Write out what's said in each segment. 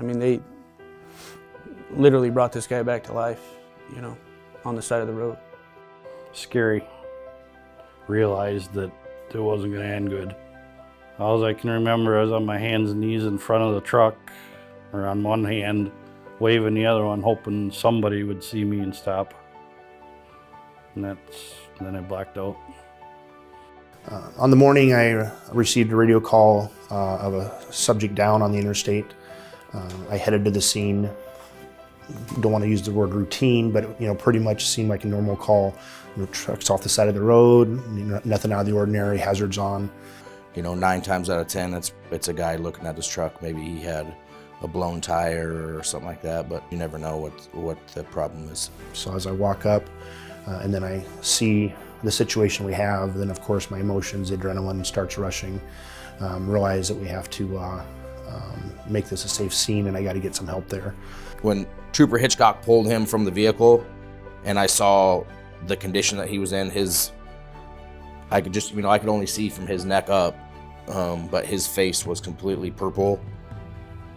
I mean, they literally brought this guy back to life, you know, on the side of the road. Scary. Realized that it wasn't going to end good. All I can remember, I was on my hands and knees in front of the truck, or on one hand, waving the other one, hoping somebody would see me and stop. And then I blacked out. On the morning, I received a radio call of a subject down on the interstate. I headed to the scene. Don't want to use the word routine, but pretty much seemed like a normal call. Trucks off the side of the road, nothing out of the ordinary, hazards on. 9 times out of 10, it's a guy looking at his truck. Maybe he had a blown tire or something like that, but you never know what the problem is. So as I walk up, and then I see the situation we have, then of course my emotions, adrenaline starts rushing. Realize that we have to make this a safe scene, and I got to get some help there. When Trooper Hitchcock pulled him from the vehicle, and I saw the condition that he was in, I could just, I could only see from his neck up, but his face was completely purple.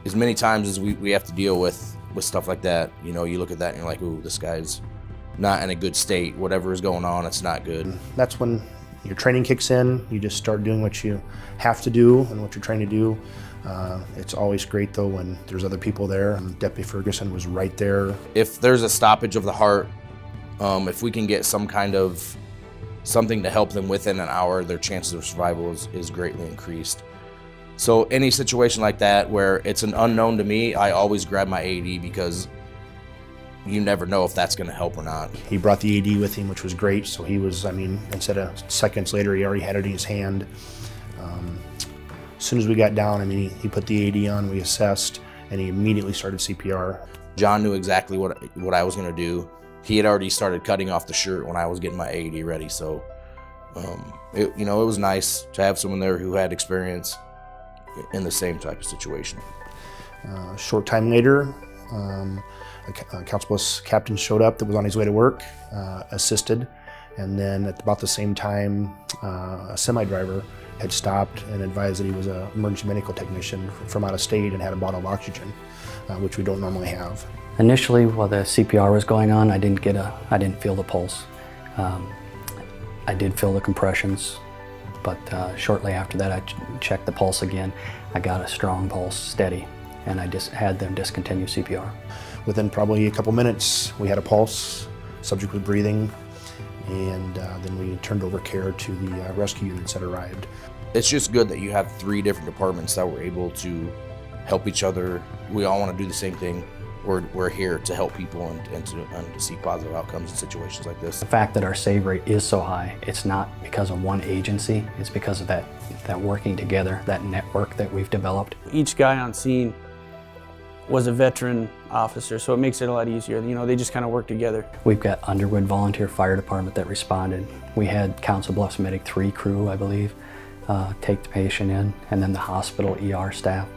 As many times as we have to deal with stuff like that, you look at that and you're like, ooh, this guy's not in a good state. Whatever is going on, it's not good. That's when your training kicks in. You just start doing what you have to do and what you're trying to do. It's always great though when there's other people there. Deputy Ferguson was right there. If there's a stoppage of the heart, if we can get some kind of something to help them within an hour, their chances of survival is greatly increased. So any situation like that where it's an unknown to me, I always grab my AED because you never know if that's going to help or not. He brought the AED with him, which was great. So he was, instead of seconds later, he already had it in his hand. As soon as we got down, he put the AED on, we assessed, and he immediately started CPR. John knew exactly what I was going to do. He had already started cutting off the shirt when I was getting my AED ready. So, it was nice to have someone there who had experience in the same type of situation. A short time later, a Council Bus captain showed up that was on his way to work, assisted, and then at about the same time, a semi-driver had stopped and advised that he was an emergency medical technician from out of state and had a bottle of oxygen, which we don't normally have. Initially, while the CPR was going on, I didn't feel the pulse. I did feel the compressions, but shortly after that, I checked the pulse again. I got a strong pulse, steady, and I just had them discontinue CPR. Within probably a couple minutes, we had a pulse, subject was breathing, and then we turned over care to the rescue units that arrived. It's just good that you have 3 different departments that were able to help each other. We all want to do the same thing. We're here to help people and to see positive outcomes in situations like this. The fact that our save rate is so high, it's not because of one agency, it's because of that working together, that network that we've developed. Each guy on scene was a veteran officer, so it makes it a lot easier. They just kind of work together. We've got Underwood Volunteer Fire Department that responded. We had Council Bluffs Medic 3 crew, I believe, take the patient in, and then the hospital ER staff.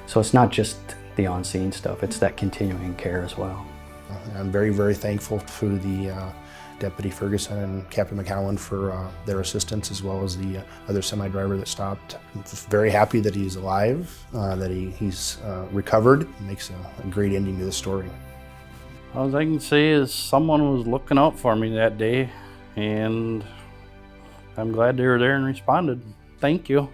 So it's not just the on-scene stuff, it's that continuing care as well. I'm very, very thankful to the Deputy Ferguson and Captain McKeon for their assistance, as well as the other semi-driver that stopped. I'm very happy that he's alive, that he's recovered. It makes a great ending to the story. All I can say is someone was looking out for me that day, and I'm glad they were there and responded. Thank you.